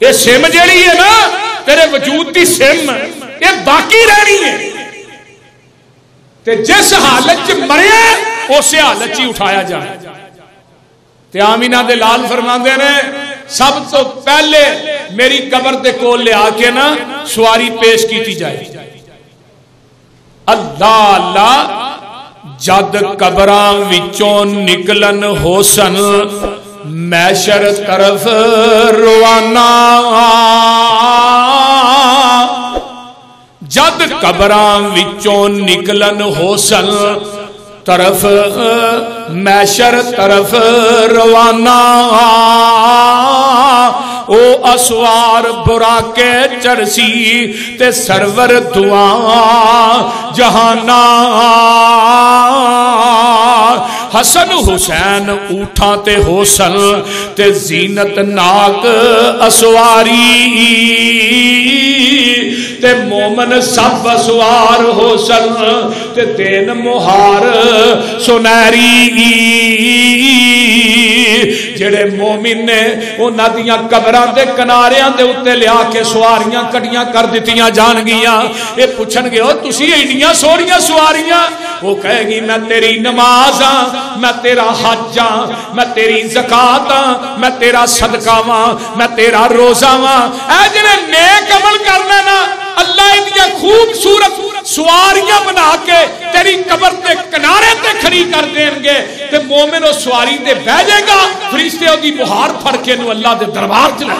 یہ سم جیڑی ہے نا تیرے وجود دی سم یہ باقی رہنی ہے تے جس حالت مریا اسی حالت ہی اٹھایا جائے تے آمینہ دے لال فرماندے نے سب تو پہلے میری قبر دے کول لے آکے نا سواری پیش کیتی جائے اللہ اللہ جد قبراں وچوں نکلن حسن محشر طرف روانہ جد قبراں وچوں نکلن حسن طرف محشر طرف روانہ او اسوار براکے چرسی تے سرور دعا جہانا حسن حسین اوٹھا تے حسن تے زینت ناک اسواری تے مومن سب اسوار حسن تے دین مہار سنہری جڑے مومن نے انہاں دیاں قبراں دے کناریاں دے اتے لیا کے سواریاں کٹیاں کر دیتیاں جان گیاں اے پوچھن گے او تسی ایڈیاں سوریاں سواریاں وہ کہے گی میں تیری نماز ہاں میں تیرا حج ہاں میں تیری زکات ہاں میں تیرا صدقہ ہاں میں تیرا روزہ ہاں اے جڑے نیک عمل کرنا نا اللہ انہاں خوبصورت سواریاں بنا کے تیری قبر تے کنارے تے کھڑی کر دیں گے تے مومن و سواری تے بھیجے گا فرشتے دی مہار پھڑ کے نو اللہ دے دربار چلا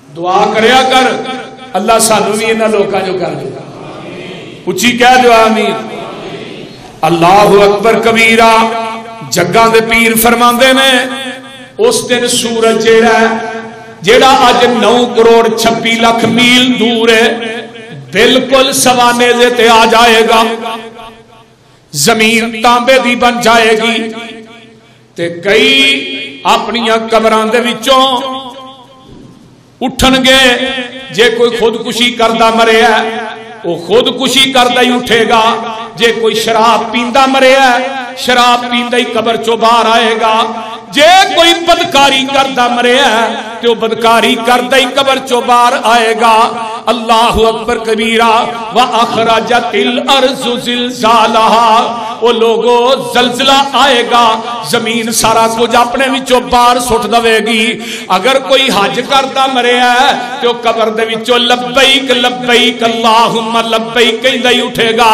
دعا کریا کر اللہ سانو بھی انہاں لوکاں جو کر دے اچھی کہہ جو آمین اللہ اکبر کبیرہ جگاں دے پیر فرماندے نے اس دن سورج جیڑا آج 9 کروڑ 26 لاکھ میل دور ہے بالکل سوانے دے تے آ جائے گا زمین تانبے دی بن جائے گی تے کئی اپنیاں قبراں دے وچوں اٹھن گے جے کوئی خودکشی کردہ مرے ہے وہ خودکشی کردہ ہی اٹھے گا جے کوئی شراب پیندہ مرے ہے شراب پیندہ ہی قبر چو باہر آئے گا جے کوئی بدکاری کردہ مرے ہے تو بدکاری کردہ ہی قبر چو باہر آئے گا اللہ اکبر کبیرہ وَأَخْرَجَتِ الْأَرْضُ زِلْزَالَهَا وہ لوگوں زلزلہ آئے گا زمین سارا کچھ اپنے وچوں باہر سٹ دوے گی اگر کوئی حج کردہ مرے ہے تو قبر دے وچوں لبیک لبیک اللہم لبیک کہندہ ہی اٹھے گا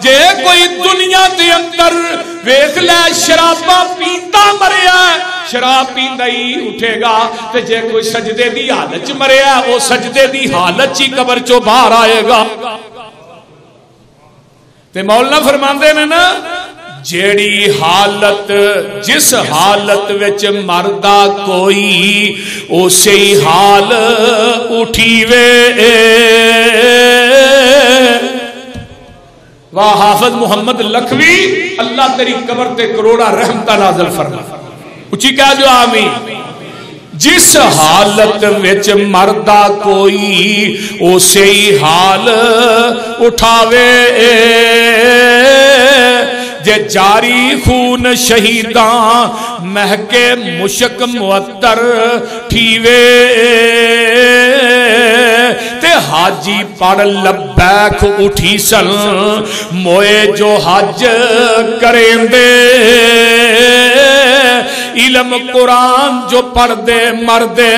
جے کوئی دنیا دے اندر ویکھ لے شرابہ پیندہ مرے ہے شراب پیندہ ہی اٹھے گا تے جے کوئی سجدے دی حالت مرے ہے وہ سجدے دی حالت ہی قبر چو باہر آئے گا تے مولانا فرماندے نے نا جیڑی حالت جس حالت وچ مردہ کوئی اسی حال اٹھی وے واہ حافظ محمد لکھوی اللہ تیری قبر تے کروڑا رحمتہ نازل فرما اچھی کہا جو آمین جس حالت وچ مردہ کوئی اسی حال اٹھاوے جے جاری خون شہیداں مہکے مشک معطر ٹھیوے تے حاجی پڑھ لبیک اٹھی سن موئے جو حج کریں دے علم قرآن جو پڑھ دے مردے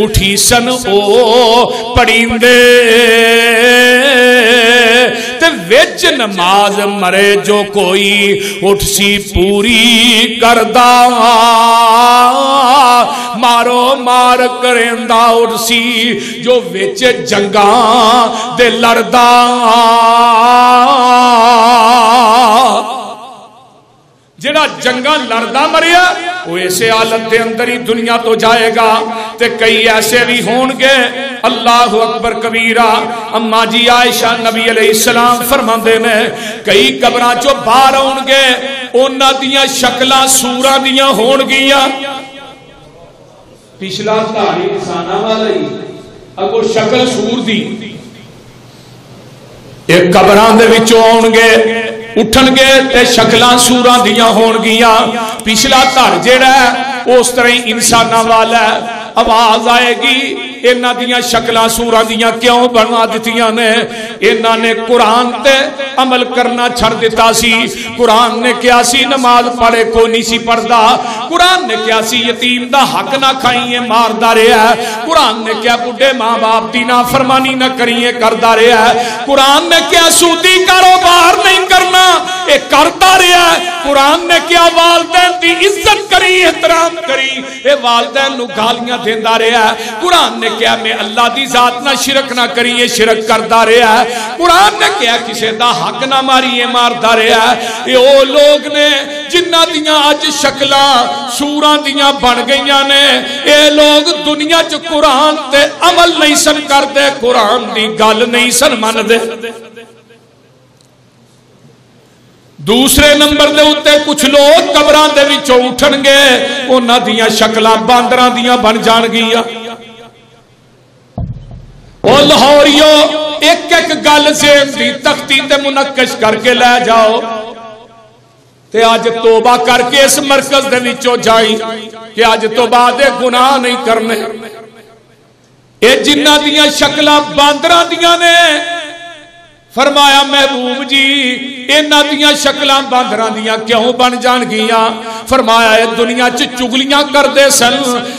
اٹھی سن او پڑھیں دے تے وچ نماز مرے جو کوئی اٹھ سی پوری کردہ مارو مار کرندہ اٹھ سی جو وچ جنگاں دے لردہ جڑا جنگاں لڑدا مریا وہ ایسے حالت دے اندر ہی دنیا تو جائے گا تے کئی ایسے بھی ہون گے اللہ اکبر کبیرہ اما جی عائشہ نبی علیہ السلام فرماندے نے کئی قبراں چو باہر ہون گے انہاں دیاں شکلاں سوراں دیاں ہون گیاں پچھلا دھاری انساناں والا ہی اگو شکل سور دی ایک قبراں دے وچوں ہون گے اٹھن گے تے شکلاں سوراں دیاں ہون گیاں پچھلا گھر جیڑا ہے اس طرح ہی انساناں والا ہے آواز آئے گی انہاں دیاں شکلاں سوراں دیاں کیوں بنا دتیاں نے انہاں نے قرآن تے عمل کرنا چھڑ دیتا سی قرآن نے کیا سی نماز پڑھے کو نہیں سی پڑھدا قرآن نے کیا سی یتیم دا حق نہ کھائیے ماردا رہیا ہے قرآن نے کیا بڈھے ماں باپ دی نافرمانی نہ کریے کردا رہیا ہے قرآن نے کیا سودی کاروبار نہیں کرنا اے کردا رہیا ہے قرآن نے کیا والدین دی عزت کری احترام کری اے والدین نو گالیاں دیندا رہیا ہے قرآن نے کیا میں اللہ دی ذات نہ شرک نہ کریے شرک کردا رہیا ہے قرآن نے کیا کسے دا حق نہ ماریے ماردا رہیا ہے اے او لوگ نے جنہ دیاں اج شکلاں سوراں دیاں بن گئیاں نے اے لوگ دنیا چ قرآن تے عمل نہیں سن کردے قرآن دی گل نہیں سن مندے دوسرے نمبر دے اتے کچھ لوگ قبراں دے وچوں اٹھن گے انہاں دیاں شکلاں باندراں دیاں بن جان گیاں او لاہوریو ایک ایک گل ذہن دی تختی تے منقش کر کے لے جاؤ تے آج توبہ کر کے اس مرکز دے وچوں جائیں کہ آج تو بعد گناہ نہیں کرنے اے جنہ دیاں شکلاں باندراں دیاں نے فرمایا محبوب جی انہاں دیاں شکلاں باندراں دیاں کیوں بن جان گیاں فرمایا اے دنیا چ چگلیاں کر دے سن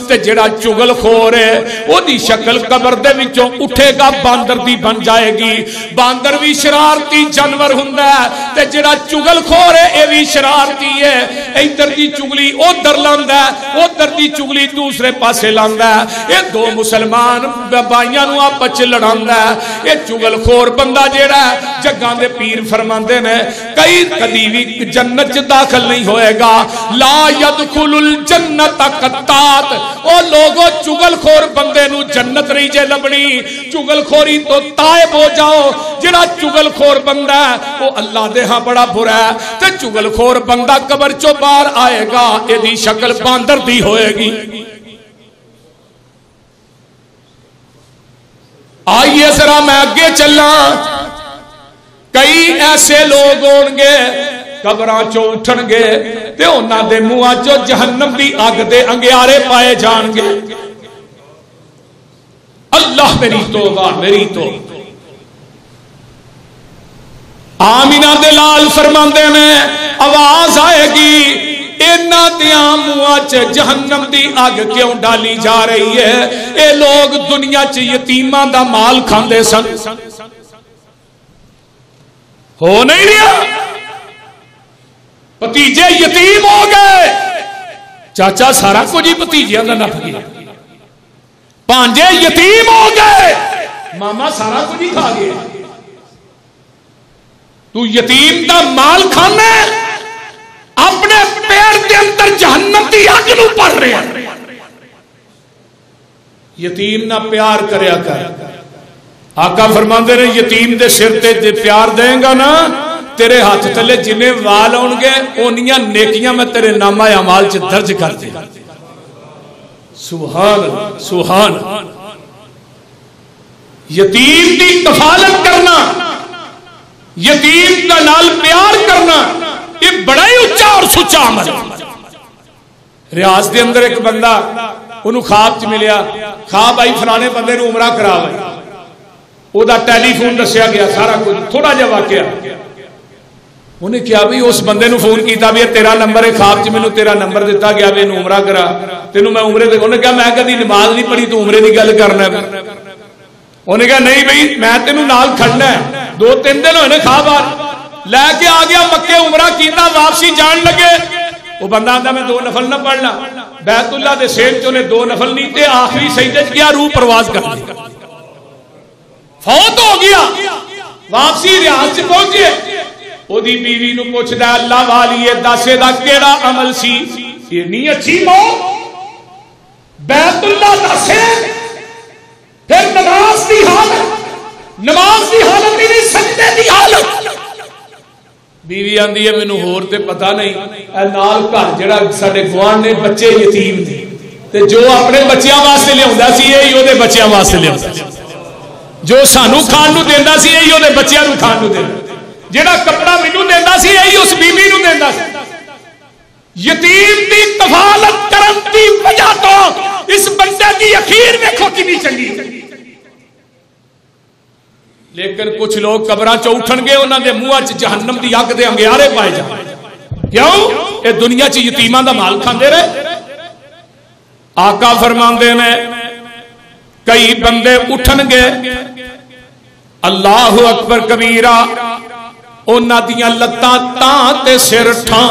تے جڑا چگل خور ہے او دی شکل قبر دے وچوں اٹھے گا باندر دی بن جائے گی باندر بھی شرارتی جانور ہوندا ہے تے جڑا چگل خور ہے اے بھی شرارتی ہے ادھر دی چگلی ادھر لاندا ہے ادھر دی چگلی دوسرے پاسے لاندا ہے اے دو مسلمان بھائیاں نو آپس وچ لڑاندا ہے اے چگل خور بندہ جڑا جگاں دے پیر فرماندے نے کئی کدی بھی جنت داخل نہیں ہوئے گا لا يدخل الجنت قطات او لوگو چگل خور بندے نو جنت نہیں جے لبنی چگل خوری تو تائب ہو جاؤ جڑا چگل خور بندہ ہے وہ اللہ دے ہاں بڑا برا ہے تے چگل خور بندہ قبر چو باہر آئے گا اے دی شکل باندر دی ہوئے گی آئیے ذرا میں آگے چلنا کئی ایسے لوگ ہون گے قبراں چو اٹھن گے تے انہاں دے منہاں چو جہنم دی اگ دے انگیارے پائے جان گے اللہ میری توبہ میری توبہ آمینہ دے لال فرماندے میں آواز آئے گی انہاں دیاں منہاں چ جہنم دی اگ کیوں ڈالی جا رہی ہے اے لوگ دنیا چ یتیماں دا مال کھاندے سن ہو نہیں رہا بھتیجے یتیم ہو گئے چاچا سارا کچھ ہی بھتیجیاں دا نپ گیا پانجے یتیم ہو گئے ماما سارا کچھ ہی کھا گیا تو یتیم دا مال کھانا اپنے پیر دے اندر جہنم دی اگ نو پڑھ رہے ہیں یتیم نہ پیار کریا کر آقا فرماندے نے یتیم دے سر تے پیار دیں گا نا تیرے ہاتھ تلے جنہیں وال ہون گے اونیاں نیکیاں میں تیرے نامہ اعمال چ درج کر دے سبحان سبحان یتیم دی کفالت کرنا یتیم کا نال پیار کرنا یہ بڑا ہی اچھا اور سچا عمل ریاض دے اندر ایک بندہ انہوں خواب چ ملیا خواب آئی فلانے بندے نو عمرہ کرا ہوئے او دا ٹیلی فون دسیا گیا سارا کچھ تھوڑا جا واقعہ انہیں کیا بھی اس بندے نو فون کیتا بھی تیرا نمبر ہے خواب چ مینوں تیرا نمبر دیتا گیا بھی انہوں عمرہ کرا تینوں میں عمرے دے انہیں کہا میں کدی نماز نہیں پڑھی تو عمرے دی گل کرنا ہے انہیں کہا نہیں بھئی میں تینوں نال کھڑنا ہے 2-3 دن ہوئے خواب لے کے آ گیا مکے عمرہ کیتا واپسی جان لگے وہ بندہ آندا میں 2 نفل نہ پڑھنا بیت اللہ دے سیل چوں نے 2 نفل نہیں تے آخری سجدے کیا روح پرواز کر دی فوت ہو گیا واپسی ریاض سے پہنچے او دی بیوی نو پوچھدا اللہ والی دسے دا کیڑا عمل سی یہ نہیں اچھی موت بیت اللہ دسے پھر نماز دی حالت نہیں سجدے دی حالت بیوی آندی ہے مینوں ہور تے پتہ نہیں اے نال گھر جڑا ساڈے گوان نے بچے یتیم تھے تے جو اپنے بچیاں واسطے لیاوندا سی یہی اودے بچیاں واسطے لیاوندا جو سانو کھان نو دیندا سی یہی اودے بچیاں نو کھان نو دیندا جڑا کپڑا مینوں دیندا سی یہی اس بیوی نوں دیندا سی. یتیم دی کفالت کرن دی وجہ تو اس بندے دی اخیر دیکھو کتنی چنگی. لیکن کچھ لوگ قبراں چ اٹھن گے انہاں دے منہاں چ جہنم دی اگ دے انگیارے پائے جان. کیوں؟ اے دنیا چ یتیماں دا مال کھاندے رہے. آقا فرماندے نے کئی بندے اٹھن گے اللہ اکبر کبیرہ انہاں دیاں لتاں تاں تے سر ٹھاں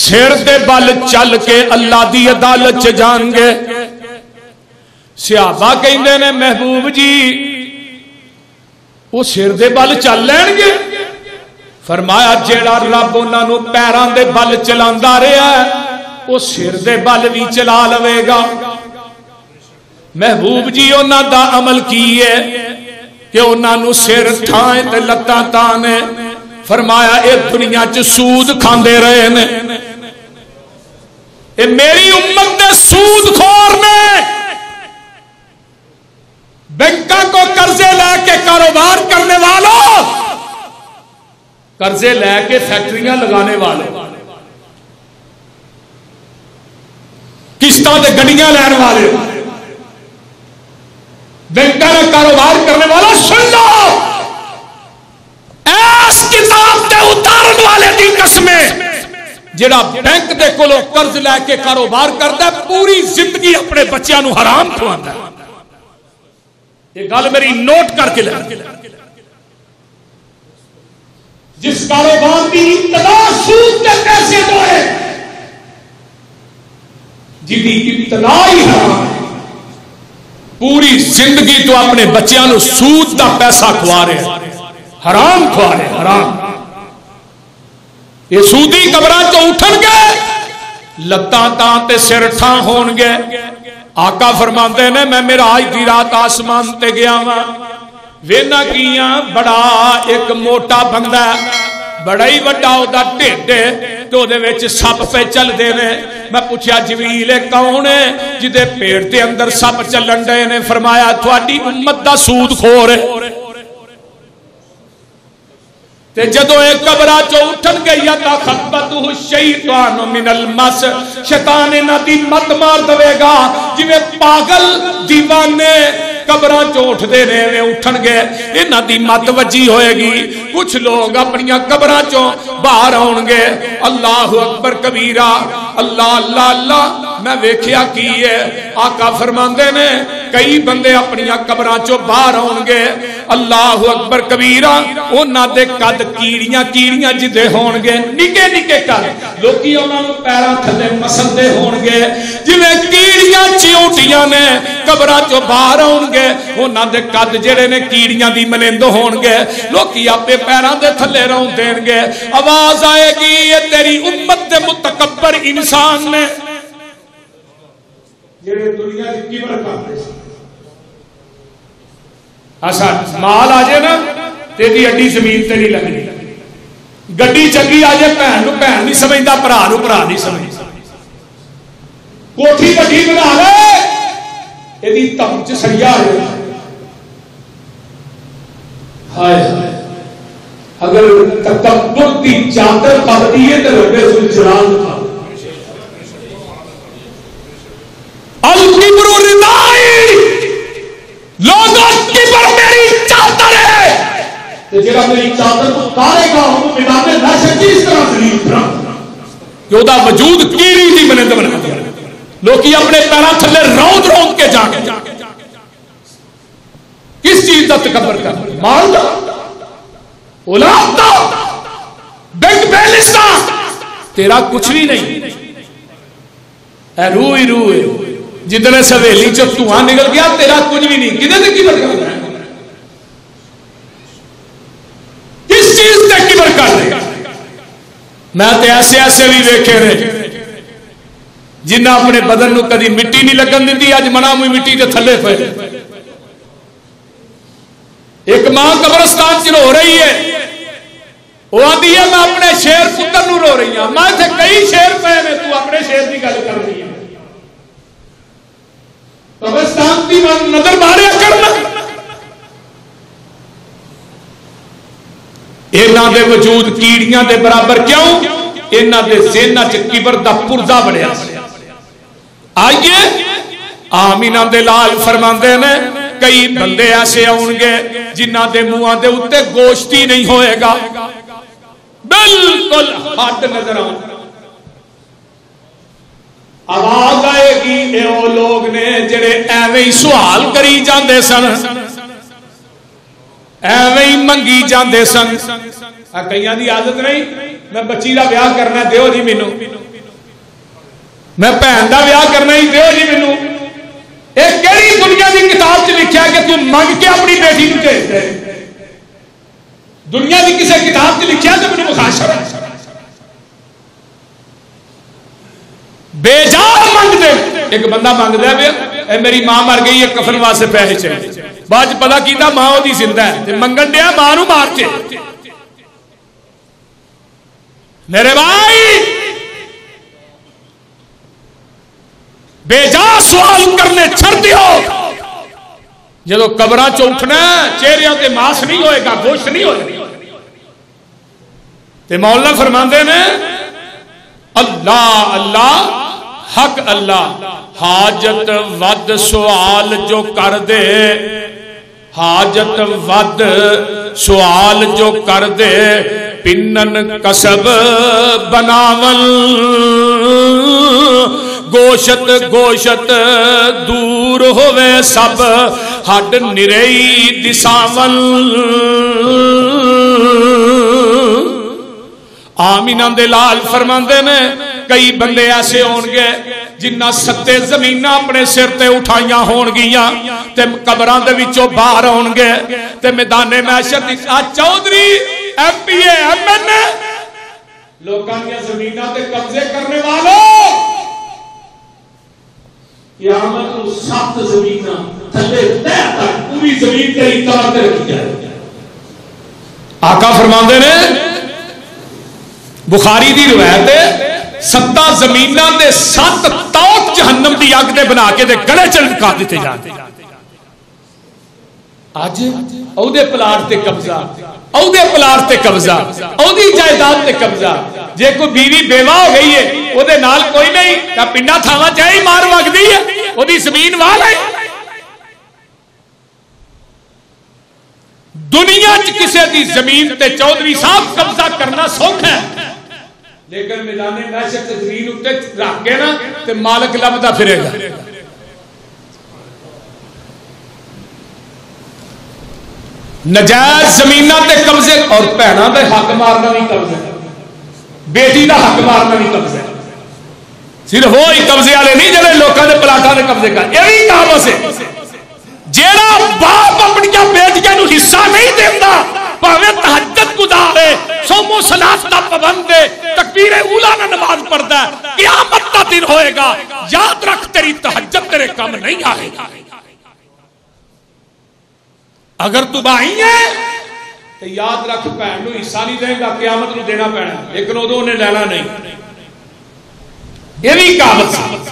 سر دے بل چل کے اللہ دی عدالت چ جان گے. صحابہ کہندے نے محبوب جی وہ سر دے بل چل لین گے؟ فرمایا جیڑا رب انہاں نوں پیراں دے بل چلاندا رہیا ہے وہ سر دے بل بھی چلا لوے گا. محبوب جی انہاں دا عمل کی ہے کہ انہاں نوں سر ٹھائیں تے لتاں تانے. فرمایا اے دنیا چ سود کھاندے رہے نے. اے میری امت نے سود خور نے بینکوں کو قرضے لے کے کاروبار کرنے والوں قرضے لے کے فیکٹریاں لگانے والے قسطوں تے گڈیاں لین والے بینکاں کا کاروبار کرنے والا سن لو ایس کتاب تے اتارن والے دی قسمیں جڑا بینک دے کولوں قرض لے کے کاروبار کرتا ہے پوری زندگی اپنے بچیاں نو حرام کھواندا ہے. یہ گل میری نوٹ کر کے لے. جس کاروبار کی ابتدا سود کے پیسے تو ہے جدی ابتدا ہی حرام ہے پوری زندگی تو اپنے بچیاں نو سود دا پیسہ کھوا رہے ہیں حرام کھوا رہے ہیں حرام. یہ سودی قبراں تو اٹھن گے لتاں تاں تے سر ٹھاں ہون گے. آقا فرماندے نے میں معراج دی رات آسمان تے گیا ہاں وینا کیاں بڑا ایک موٹا بندہ بڑا ہی وڈا او دا ڈھڈ تو دے وچ سپ پہ چل دے نے. میں پوچھا جبریل کون ہے جدے پیٹ دے اندر سپ چلن دے نے؟ فرمایا تھوڑی امت دا سود خور ہے. تے جدو ایک قبرہ چو اٹھن گئی تا خطبتہ الشیطان من المس شیطان انہاں دی مت مار دوے گا جویں پاگل دیوانے قبرہ چو اٹھ دے رہے اٹھن گے انہاں دی مت وجی ہوئے گی. کچھ لوگ اپنی قبرہ چو باہر آن گے اللہ اکبر کبیرہ اللہ اللہ اللہ میں ویکھیا کی ہے. آقا فرماندے نے کئی بندے اپنی قبرہ چو باہر آن گے اللہ اکبر کبیرہ انہاں دے قد کیڑیاں کیڑیاں جدے ہون گے نکے نکے کر لوکی انہاں نوں پیراں تھلے مسلدے ہون گے جویں کیڑیاں چیونٹیاں نے قبراں چوں باہر آون گے انہاں دے قد جڑے نے کیڑیاں دی منند ہون گے لوکی اپنے پیراں دے تھلے رون دین گے. آواز آئے گی یہ تیری امت دے متکبر انسان نے جڑے دنیا دی کبر کرتے اسا مال آ جائے نا تیری اڈی زمین تے نہیں لگنی گڈی چنگی آ جائے بہن نو بہن نہیں سمجھدا بھرا نو بھرا نہیں سمجھدا کوٹھی وڈی بنا لے ایدی تم چ سڑیا آ جائے ہائے ہائے اگر تکبر دی چادر پڑتی ہے تے رب ذوالجلال کا الکبر ردائی لوگوں کبر میری چادر ہے تے جڑا میری چادر کو اتارے گا وہ میدان محشر کی اس طرح ذلیل کرا کہ وہ دا وجود کیڑی دی منند بنا دیا. لوکی اپنے پیراں تھلے روند روند کے جا کے کس چیز دا تکبر کر مال دا اولاد دا بینک بیلنس دا تیرا کچھ بھی نہیں اے روح ہی روح ہے جتنے سویلی چ دھواں نکل گیا تیرا کچھ بھی نہیں کدے تے کبر کر رہا ہے کس چیز تے کبر کر رہے میں تے ایسے ایسے بھی ویکھے نے جنہ اپنے بدن نو کدی مٹی نہیں لگن دیتی اج منا موئی مٹی تے تھلے پے. ایک ماں قبرستان چ رو رہی ہے وہ آدھی ہے میں اپنے شیر پتر نو رو رہی ہوں میں تے کئی شیر پے نے تو اپنے شیر دی گل کر رہی ہے قبرستان کی نظر مارے کرنا انہاں دے وجود کیڑیاں دے برابر کیوں؟ انہاں دے ذہناں چ کبر دا پرزا بنیا سی۔ آئیے آمینہ دے لال فرماندے نے کئی بندے ایسے آؤں گے جنہاں دے منہاں دے اتے گوشت ہی نہیں ہوئے گا، بالکل ہاتھ نظر آؤں، آواز آئے گی اے او لوگ نے جڑے ایویں ہی سوال کری جاندے سن، ایویں ہی منگی جاندے سن۔ کئیاں دی عادت نہیں میں بچی دا بیاہ کرنا دیو جی مینوں، میں بہن دا بیاہ کرنا ہی دیو جی مینوں۔ ایک کیڑی دنیا دی کتاب چ لکھیا کہ تو منگ کے اپنی بیٹی نوں بھیج دے؟ دنیا دی کسے کتاب چ لکھیا تے مینوں مخاشر بے جا منگ دے۔ ایک بندہ منگ دے پیا اے میری ماں مر گئی ہے کفن واسطے پیسے چاہیے، بعد پتہ کیتا ماں اودی زندہ ہے تے منگن دیا ماں نوں مار کے۔ میرے بھائی بے جا سوال کرنے چھڑ دیو، جدو قبراں چ اٹھنا چہریاں تے ماس نہیں ہوئے گا، گوشت نہیں ہوئے گا۔ تے مولا فرماندے نے اللہ اللہ حق اللہ، حاجت ود سوال جو کر دے، حاجت ود سوال جو کر دے، پنن کسب بناول، گوشت گوشت دور ہوئے سب، ہڈ نرئی دساول۔ آمینہ دے لال فرماندے نے کئی بندے ایسے ہون گے جنہ ستے زمینہ اپنے سر تے اٹھائیاں ہون گیاں تے قبران دے وچوں باہر ہون گے تے میدان معیشت Chaudhry M P A M N A لوگاں دیا زمینہ تے قبضے کرنے والوں قیامت کو 7 زمینہ تھلے تہ تک پوری زمین تے اطلاع تے رکھی جائے۔ آقا فرماندے نے بخاری دی روایت ہے 7 زمیناں دے 7 توت جہنم دی اگ دے بنا کے دے گلے چ لٹکا دیتے جاتے۔ اج اودے پلاٹ تے قبضہ، اودے پلاٹ تے قبضہ، اودی جائیداد تے قبضہ۔ جے کوئی بیوی بیوہ ہو گئی ہے اودے نال کوئی نہیں تا پنڈا تھاواں چاہی مار وگدی ہے، اودی زمین وال ہے۔ دنیا چ کسے دی زمین تے چودھری صاحب قبضہ کرنا سوکھ ہے، لیکن میدان معیشت زمین اتے رکھ کے نا تے مالک لبدا پھرے گا۔ نجائز زمینہ تے قبضے اور بہناں دے حق مارنا بھی قبضے، بیٹی دا حق مارنا بھی قبضے۔ صرف وہی قبضے والے نہیں جڑے لوکاں دے پلاٹاں دے قبضے کر، یہ بھی کام سے جیڑا باپ اپنی بیٹیاں نو حصہ نہیں دیندا، پاویں تہجد گزارے، صوم و صلاۃ دا پابند ہے، تکبیر اولا نہ نماز پڑھدا ہے، قیامت کا دن ہوئے گا، یاد رکھ تیری تہجد تیرے کام نہیں آئے گا۔ اگر تو بھائی ہے تو یاد رکھ بہن نو حصہ نہیں دے گا، قیامت نو دینا پینا، لیکن ادوں نے لینا نہیں۔ یہ بھی کہاوت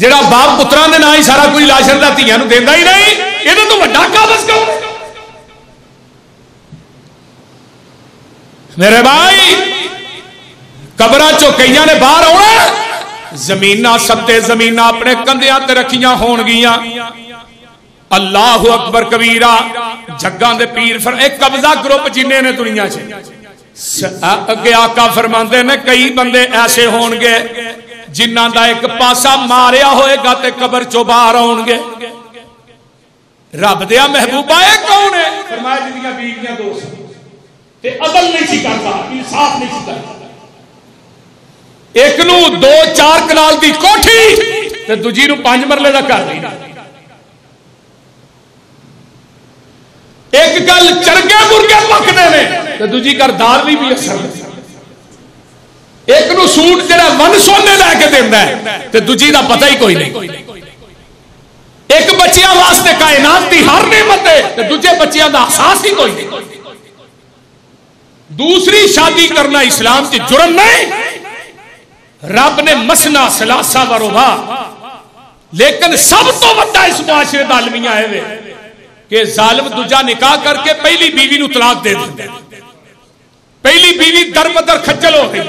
جڑا باپ پتراں دے نال ہی سارا کوئی لاشن دا دھیاں نو دیندا ہی نہیں، یہ تو بڑا کہاوت کون ہے؟ میرے بھائی قبراں چوں کئیاں نے باہر آنا، زمیناں ستے زمیناں اپنے کندھیاں تے رکھیاں ہون گیاں۔ اللہ اکبر کبیرہ، جگاں دے پیر ایک قبضہ گروپ جننے نے دنیا چ اگے آقا فرماندے نے کئی بندے ایسے ہون گے جنہ دا ایک پاسا ماریا ہوئے گا تے قبر چوں باہر آؤں گے۔ رب دیا محبوبہ ہے کون ہے؟ فرمایا جنیاں بیویاں دوست تے عدل نہیں سی کرتا، انصاف نہیں سی کرتا۔ ایک نو 2-4 کنال دی کوٹھی تے دوجی نو 5 مرلے دا گھر نہیں۔ ایک گل چرگے مرگے پکنے نے تے دوجی گھر دال بھی بھی اثر۔ ایک نو سوٹ جڑا 1 سونے لے کے دیندا ہے تے دوجی دا پتہ ہی کوئی نہیں۔ ایک بچیاں واسطے کائنات دی ہر نعمت ہے تے دوجے بچیاں دا احساس ہی کوئی نہیں۔ دوسری شادی کرنا اسلام کی جرم نہیں، رب نے مسنا ثلاثہ و رباع، لیکن سب تو بڑا اس معاشرے دا المیہ ہے کہ ظالم دوجا نکاح کر کے پہلی بیوی نو طلاق دے دیتا ہے۔ پہلی بیوی در بدر کھچل ہو رہی،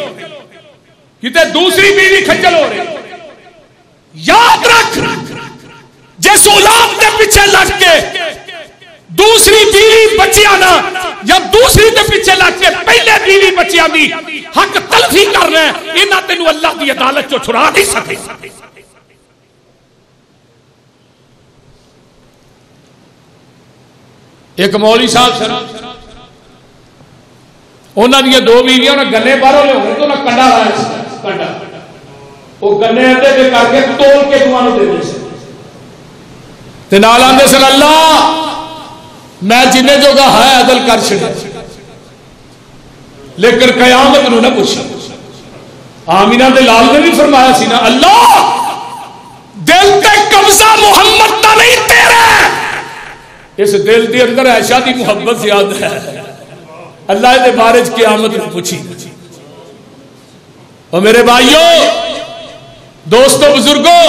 کتے دوسری بیوی کھچل ہو رہی. یاد رکھ جس اولاد کے پیچھے لگ کے دوسری بیوی بچیاں نا، یا دوسری کے پیچھے لگ کے پہلے بیوی بچیاں دی حق تلفی کر رہے ہیں، انہاں تینوں اللہ دی عدالت چوں چھڑا نہیں سکے. ایک مولوی صاحب سن، انہاں دی دو بیویاں نے گنے باہروں لے ہوئے تو انہاں کنڈا لایا کنڈا، وہ گنے ادھے دے کر کے تول کے دوانوں دے دے سن تے نال آندے سن اللہ میں جنہیں جو گا ہے عدل کر چھڑے، لیکن قیامت نو نہ پوچھا. آمینہ دے لال نے بھی فرمایا سی نا اللہ دل تے قبضہ محمد تا نہیں تیرے، اس دل دے اندر عائشہ دی محبت زیادہ ہے، اللہ دے بارے قیامت نو پوچھی. اور میرے بھائیوں دوستو بزرگوں،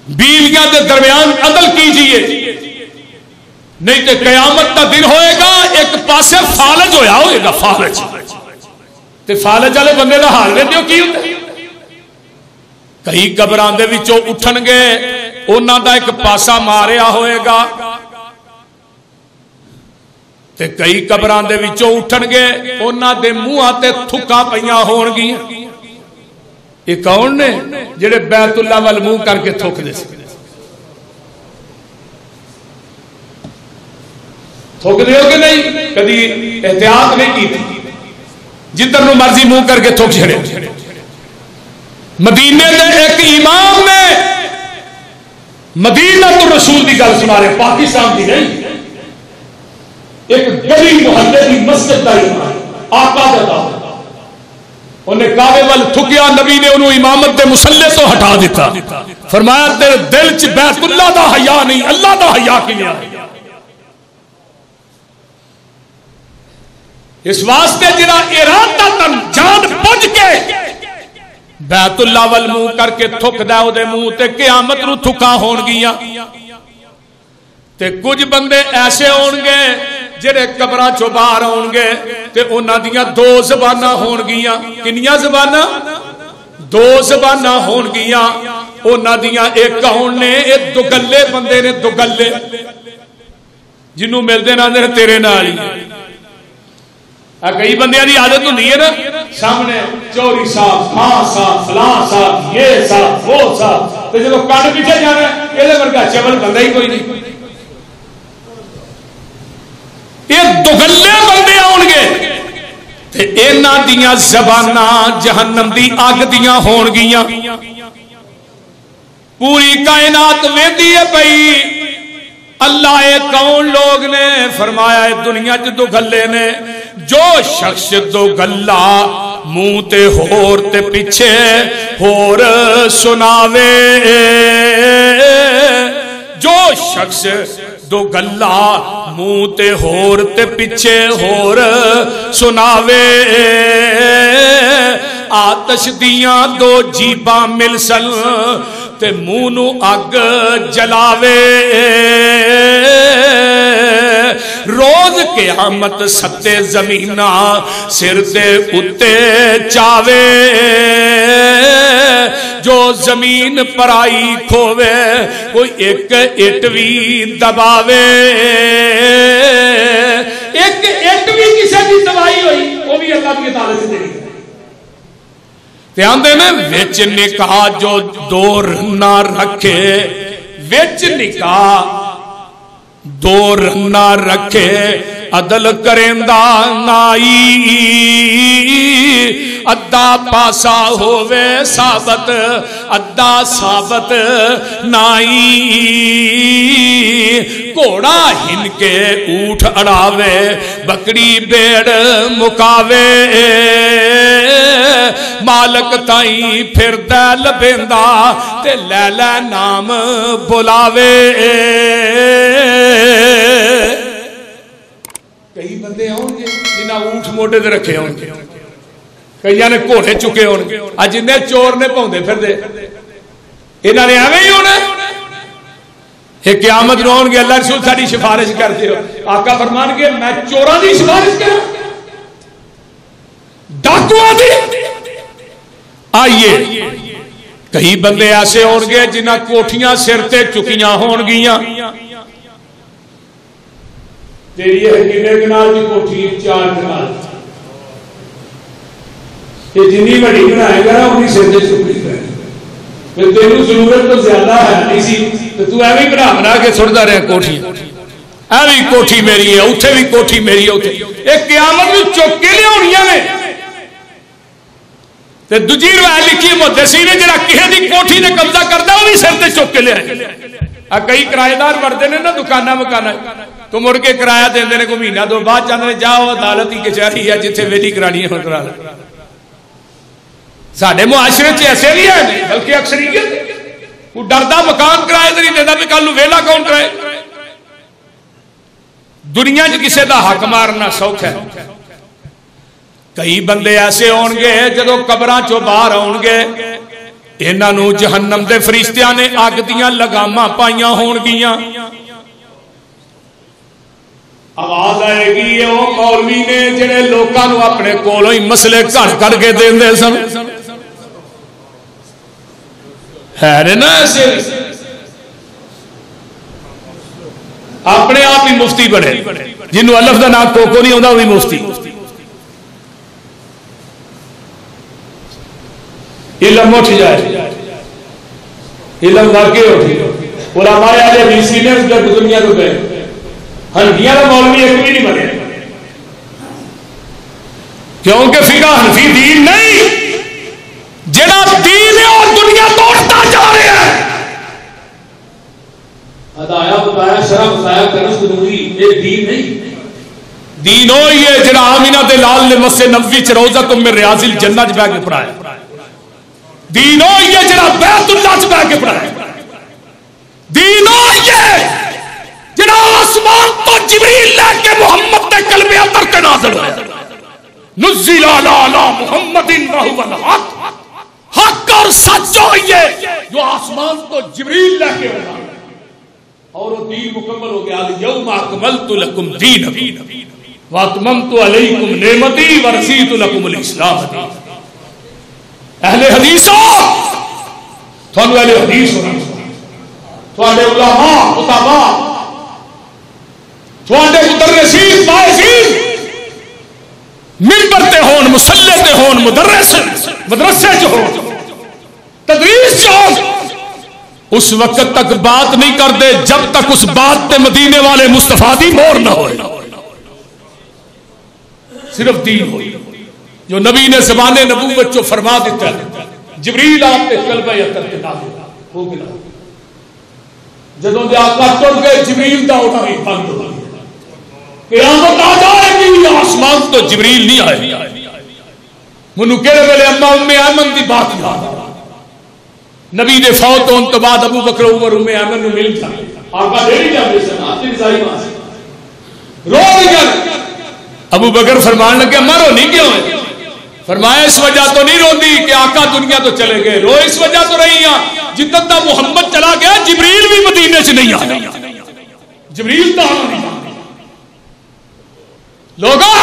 بیویاں دے درمیان عدل کیجئے، نہیں تے قیامت کا دن ہوئے گا ایک پاسے فالج ہویا ہوئے گا، فالج تے فالج والے بندے دا حال ویکھو کی ہوندا. کئی قبراں دے وچوں اٹھن گے انہاں دا ایک پاسا ماریا ہوئے گا تے کئی قبراں دے وچوں اٹھن گے انہاں دے منہاں تے تھکاں پیاں ہون گیاں. یہ کون نے جڑے بیت اللہ وال منہ کر کے تھک دے سکتے؟ تھوک دے ہو کہ نہیں؟ کدی احتیاط نہیں کی تھی، جدھر نو مرضی منہ کر کے تھوک چھڑے. مدینے دے ایک امام نے مدینہ تو رسول دی گل سنا رہے، پاکستان دی نہیں، ایک گلی محلے دی مسجد دا امام آقا دا، انہیں کعبے وال تھکیا، نبی نے انہوں امامت دے مسلح تو ہٹا دیتا، فرمایا تیرے دل چ بیت اللہ دا حیا نہیں، اللہ دا حیا کیا. اس واسطے جرا ارادتاً جان بوجھ کے بیت اللہ وال منہ کر کے تھک دے او دے منہ تے قیامت نو تھکا ہون گیاں. تے کچھ بندے ایسے ہون گے جڑے قبراں چوں باہر ہون گے تے انہاں دیاں دو زباناں ہون گیاں. کنیاں زباناں؟ دو زباناں ہون گیاں. انہاں دیاں ایک ہون نے ایک دگلے بندے نے، دگلے جنوں ملدے نہ نے تیرے نال ہی. کئی بندیاں دی عادت ہوندی ہے نا سامنے چوری صاحب، ہاں صاحب، فلاں صاحب، یہ صاحب، وہ صاحب، تے جدوں کڈ پیچھے جانا ہے اے ورگا چول بندہ ہی کوئی نہیں. یہ دگلے بندے آن گے تے انہاں دیاں زباناں جہنم دی اگ دیاں ہون گیاں. پوری کائنات ویندی ہے پئی اللہ اے کون لوگ نے؟ فرمایا دنیا چ دگلے نے. جو شخص دگلا منہ تے ہور تے پیچھے ہور سناوے، جو شخص دگلا منہ تے ہور تے پیچھے ہور سناوے، آتش دیاں دو جیباں مل سن تے منہ نو اگ جلاوے. روز قیامت ستے زمینہ سر تے اتے چاوے، جو زمین پرائی کھووے کوئی ایک اٹ بھی دباوے. ایک اٹ بھی کسی کی دبائی ہوئی وہ بھی اللہ کی عدالت سے دے. دھیان دینا وچ نکاح جو دور نہ رکھے، وچ نکاح دور نہ رکھے عدل کریندا نائی، ادھا پاسا ہووے ثابت ادھا ثابت نائی. گھوڑا ہن کے اونٹ اڑاوے بکری بیڑ مکاوے، مالک تائیں پھر دے لبیندا تے لے لے نام بلاوے. کئی بندے ہوں گے جنہاں اونٹ موٹے دے رکھے ہوں گے، کئی نے گھوڑے چکے ہوں گے، اج نے چور نے پاؤندے پھر دے انہاں نے ایویں ہی ہونا. یہ قیامت نو آؤ گے اللہ رسول ساری سفارش کرتے ہو، آقا فرمان گے میں چوراں دی سفارش کراں؟ ڈاکو دی آئیے کئی بندے ایسے ہون گے جنہ کوٹھیاں سر تے چکیاں ہون گیاں تیری ہے کنے کنال کی کوٹھی 4 کنال یہ جنی بڑی بنائے گا انہیں سر تے چکی ہے پھر تینوں ضرورت تو زیادہ ہے نہیں سی تو ایویں بنا کے چھڑتا رہے کوٹھی ایویں کوٹھی میری ہے اتھے بھی کوٹھی میری ہے ایک قیامت بھی چک کے لے ہونیاں نے تے دوجی روایت لکھی محدثی نے جڑا کسی دی کوٹھی نے قبضہ کردا وہ بھی سر تے چک کے لے آئے کئی کرایہ دار مرتے نے نا دکاناں مکاناں تو مڑ کے کرایہ دیندے نے کو مہینہ دو بعد چاہندے نے جاؤ عدالت کی کچہری ہے جتھے ویلی کرانی ہے کرا لے ساڈے معاشرے چ ایسے بھی ہیں بلکہ اکثریت وہ ڈردا مکان کرایہ تے نہیں دیندا کہ کل نو ویلا کون کرائے دنیا چ کسے دا حق مارنا سوکھا ہے کئی بندے ایسے ہون گے جدو قبراں چوں باہر آؤن گے انہاں نو جہنم دے فرشتیاں نے اگ دیاں لگاماں پائیاں ہون گیاں آواز آئے گی او مولوی نے جڑے لوکاں نو اپنے کولوں ہی مسئلے گھڑ کر کے دیندے سن ہے نا ایسے اپنے آپ ہی مفتی بنے جنہوں الف دا نام کوکو نہیں ہوندا وہی مفتی علم اٹھ جائے علم واقع اٹھ علماء اہل حدیث نے اس کے دنیا کو گئے حنفیاں کا مولوی ایک بھی نہیں بنے کیونکہ فقہ حنفی دین نہیں جڑا دین ہے اور دنیا توڑتا جا رہا ہے ہدایا بتایا شرع بتایا کرس ضروری یہ دین نہیں دین ہوئی ہے جڑا آمینہ دے لال نے مسجد نبوی چ روضہ تم میں ریاض الجنہ چ بیٹھ کے پڑھایا دین ہوئی ہے جڑا بیت اللہ چ بیٹھ کے پڑھایا دین ہوئی ہے جڑا آسمان تو جبریل لے کے محمد دے قلب اندر تے نازل ہوا نزل علی محمد وهو الحق حق اور سچ ہوئی ہے جو آسمان تو جبریل لے کے آیا اور وہ دین مکمل ہو گیا الیوم اکملت لکم دینکم واتممت علیکم نعمتی ورضیت لکم الاسلام اہل حدیثوں تھانو اہل حدیث ہونا تھوڑے علماء خطباء تھوڑے مدرسین باعثین منبر تے ہون مصلی تے ہون مدرسے جو ہون تدریس جو ہون اس وقت تک بات نہیں کر دے جب تک اس بات تے مدینے والے مصطفیٰ دی مور نہ ہوئے صرف دین ہوئی جو نبی نے زبان نبوت جو فرما دیتا ہے جبریل آپ کے قلب اطہر کے نازل ہو گیا جدوں دے آقا ٹر گئے جبریل دا ہونا ہی بند ہو گیا قیامت آ جائے گی آسمان تو جبریل نہیں آئے منو کہنے والے اما ام ایمن دی بات یاد نبی دے فوت ہون تو بعد ابو بکر عمر ام ایمن نو مل جائے آقا دے نہیں جاتے سن آتے نظاری ماں رو دیا ابو بکر فرمان لگے اما رو نہیں کیوں ہے فرمایا اس وجہ تو نہیں رو دی کہ آقا دنیا تو چلے گئے رو اس وجہ تو رہی ہیں جتنا تا محمد چلا گیا جبریل بھی مدینے سے نہیں آیا جبریل تو نہیں لوگوں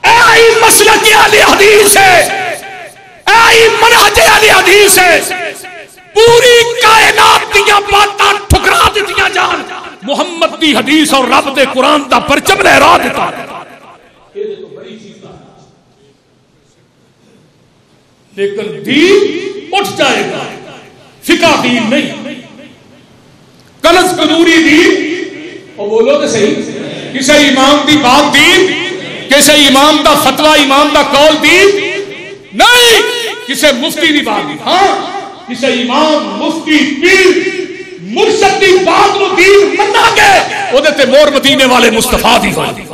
اے مسلک اہل حدیث ہے اے منہج اہل حدیث ہے پوری کائنات دیاں باتاں ٹھکرا دتیاں جان محمد دی حدیث اور رب دے قرآن دا پرچم لہرا دیتا لیکن دین اٹھ جائے گا فقہ دین نہیں کنز کنوری دین اور بولو تو صحیح کسی امام دی بات دین کسی امام دا فتوہ امام دا قول دین نہیں کسی مفتی دی بات دین ہاں کسی امام مفتی پیر مرشد دی بات نو دین منا گے او دے تے مور مدینے والے مصطفیٰ دی ہوئی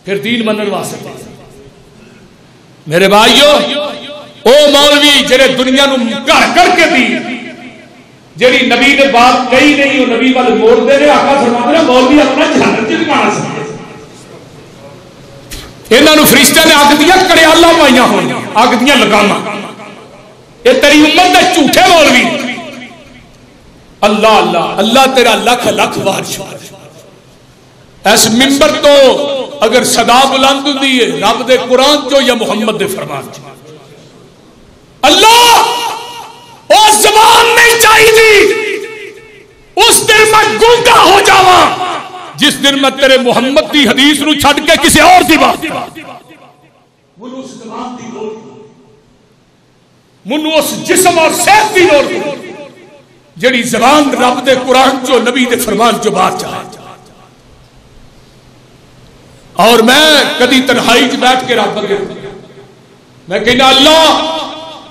پھر دین منن واسطے میرے بھائیو او مولوی جڑے دنیا نو گھر کر کے دی جڑی نبی نے بات کہی نہیں او نبی والے موڑ دے نے آقا فرماتے ہیں مولوی اپنا جہنم چ ٹکانا سمجھے انہاں نو فرشتے نے اگ دیاں کڑیالاں پائیاں ہوئیں اگ دیاں لگاما اے تیری امت دے جھوٹے مولوی اللہ اللہ اللہ تیرا لکھ لکھ وار اس منبر تو اگر صدا بلند ہوندی ہے رب دے قرآن چو یا محمد دے فرمان چو. اللہ وہ زبان نہیں چاہیے اس دن میں گونگا ہو جاواں جس دن میں تیرے محمد دی حدیث نو چھڈ کے کسی اور دی بات منو اس زبان دی لوڑ منو اس جسم اور صحت دی لوڑ جڑی زبان رب دے قرآن چو نبی دے فرمان چو بات چاہے. اور میں کدی تنہائی چ بیٹھ کے رب اگے میں کہنا اللہ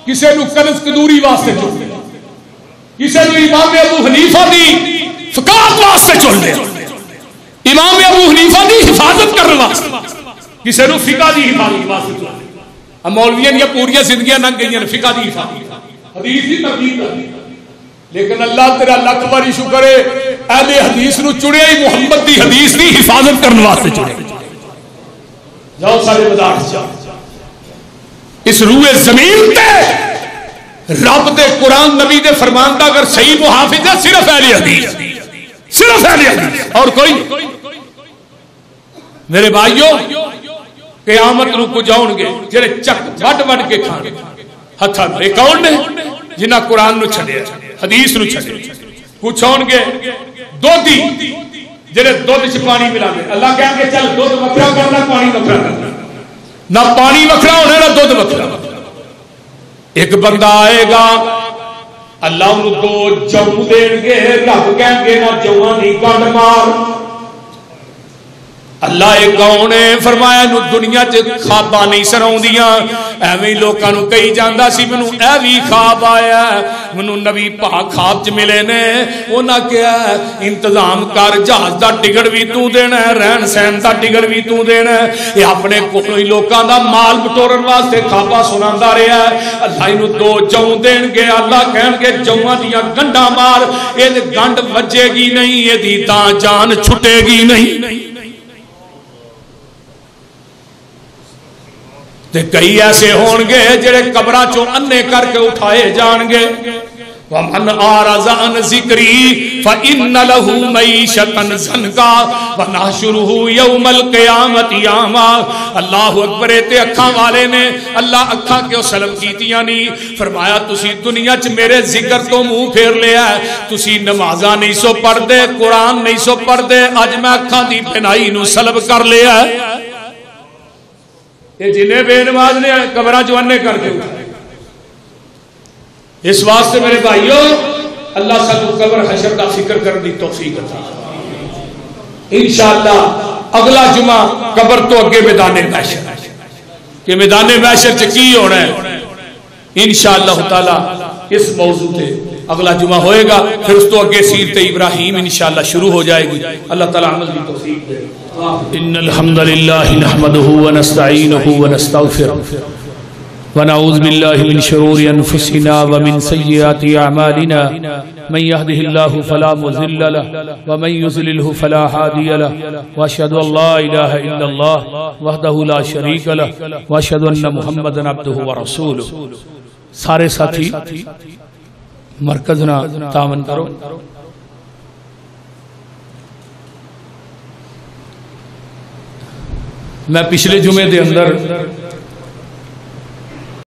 کسے نو کنز کدوری واسطے چل دے کسے نو امام ابو حنیفہ دی فقاہت واسطے چل دے امام ابو حنیفہ دی حفاظت کرنے واسطے کسے نو فقہ دی حفاظت واسطے چل دے. مولویاں یا پوریاں زندگیاں لنگ گئیاں فقہ دی حفاظت حدیث دی ترتیب لیکن اللہ تیرا لاکھ باری شکر ہے اہل حدیث نو چڑیا ہی محمد دی حدیث دی حفاظت کرنے واسطے چڑیا. جاؤ سارے مدارس جاؤ اس روئے زمین تے رب دے قرآن نبی دے فرمان دا اگر صحیح محافظ ہے صرف اہل حدیث صرف اہل حدیث اور کوئی نہیں. میرے بھائیوں قیامت نو کو جاؤں گے جڑے چک وڈ وڈ کے کھان ہتھاں تے کون نے جنہاں قرآن نو چھڈیا حدیث نو چھڈیا کچھ ہون گے دودھی جڑے دودھ چ پانی ملا دے اللہ کہیں گے چل دودھ وکھرا کرنا پانی وکھرا کرنا نہ پانی وکھرا ہونا نہ دودھ وکھرا. ایک بندہ آئے گا اللہ انہوں دو جو دین گے رب کہیں گے نہ جواں نہیں گنڈ مار. اللہ ایک کون ہے فرمایا نو دنیا چ خواباں نہیں سراؤندیاں ایویں لوکاں نو کہی جاندا سی مینوں اے وی خواب آیا مینوں نبی پاک خواب چ ملے نے انہاں کہیا انتظام کر جہاز دا ٹکٹ بھی تو دینا ہے رہن سہن دا ٹکٹ بھی تو دینا ہے یہ اپنے کولوں ہی لوکاں دا مال بٹورن واسطے خواباں سناندا رہیا ہے. اللہ اینو دو جو دین گے اللہ کہن گے جواں دیاں گنڈاں مار اے گنڈ وجے گی نہیں اے دی تاں جان چھٹے گی نہیں. تے کئی ایسے ہون گے جڑے قبراں چوں انے کر کے اٹھائے جان گے. وَمَنْ أَعْرَضَ عَنْ ذِكْرِي فَإِنَّ لَهُ مَعِيشَةً ضَنْكًا وَنَحْشُرُهُ يَوْمَ الْقِيَامَةِ أَعْمَىٰ. اللہ اکبر تے اکھاں والے نے اللہ اکھاں کیوں سلب کیتیاں نہیں فرمایا تسی دنیا چ میرے ذکر تو منہ پھیر لیا ہے تسی نمازاں نہیں سو پڑھ دے قرآن نہیں سو پڑھ دے اج میں اکھاں دی بینائی نو سلب کر لیا ہے. یہ جنہیں بے نماز نے قبراں جو انے کر کے اٹھائے. اس واسطے میرے بھائیوں اللہ سانو قبر حشر کا فکر کرنے دی توفیق عطا انشاءاللہ. اگلا جمعہ قبر تو اگے میدان محشر کہ میدان محشر چ کی ہونا ہے انشاءاللہ تعالی اس موضوع تے اگلا جمعہ ہوئے گا. پھر اس تو اگے سیرت ابراہیم انشاءاللہ شروع ہو جائے گی. اللہ تعالی عمل کی توفیق دے. ان الحمد لله نحمده ونستعينه ونستغفره ونعوذ بالله من شرور انفسنا ومن سيئات اعمالنا من يهده الله فلا مضل له ومن يضلل فلا هادي له واشهد ان لا اله الا الله وحده لا شريك له واشهد ان محمدا عبده ورسوله. سارے ساتھی مرکز نہ تعاون کرو. میں پچھلے جمعے دے اندر